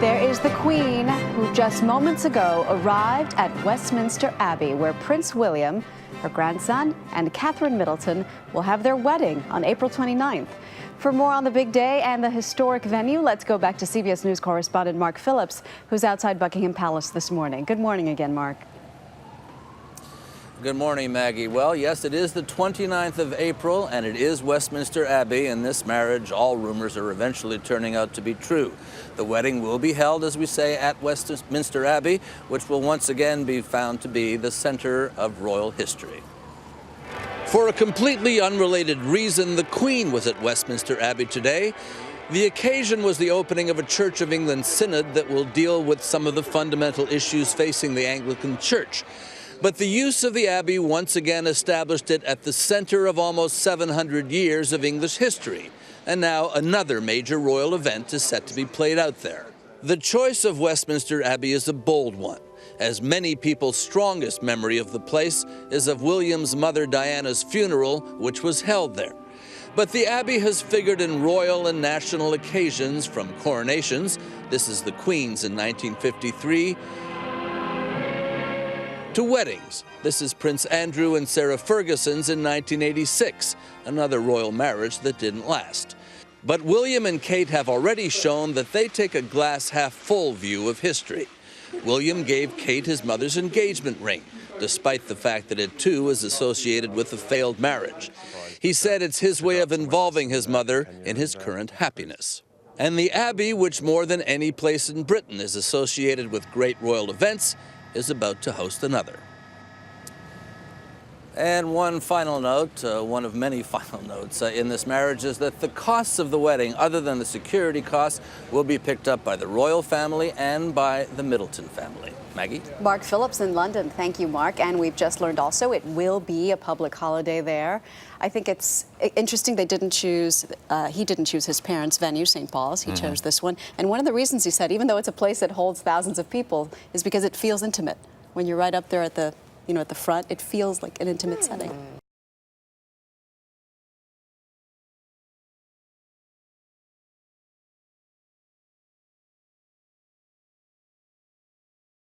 There is the Queen, who just moments ago arrived at Westminster Abbey, where Prince William, her grandson, and Catherine Middleton will have their wedding on April 29th. For more on the big day and the historic venue, let's go back to CBS News correspondent Mark Phillips, who's outside Buckingham Palace this morning. Good morning again, Mark. Good morning, Maggie. Well, yes, it is the 29th of April, and it is Westminster Abbey, and this marriage, all rumors are eventually turning out to be true. The wedding will be held, as we say, at Westminster Abbey, which will once again be found to be the center of royal history. For a completely unrelated reason, the Queen was at Westminster Abbey today. The occasion was the opening of a Church of England synod that will deal with some of the fundamental issues facing the Anglican Church. But the use of the Abbey once again established it at the center of almost 700 years of English history. And now another major royal event is set to be played out there. The choice of Westminster Abbey is a bold one, as many people's strongest memory of the place is of William's mother Diana's funeral, which was held there. But the Abbey has figured in royal and national occasions, from coronations, this is the Queen's in 1953, to weddings. This is Prince Andrew and Sarah Ferguson's in 1986, another royal marriage that didn't last. But William and Kate have already shown that they take a glass-half-full view of history. William gave Kate his mother's engagement ring, despite the fact that it too is associated with a failed marriage. He said it's his way of involving his mother in his current happiness. And the Abbey, which more than any place in Britain is associated with great royal events, is about to host another. And one final note, one of many final notes in this marriage, is that the costs of the wedding, other than the security costs, will be picked up by the royal family and by the Middleton family. Maggie? Mark Phillips in London. Thank you, Mark. And we've just learned also it will be a public holiday there. I think it's interesting they didn't choose, he didn't choose his parents' venue, St. Paul's. He chose this one. And one of the reasons he said, even though it's a place that holds thousands of people, is because it feels intimate. When you're right up there at the, at the front, it feels like an intimate setting.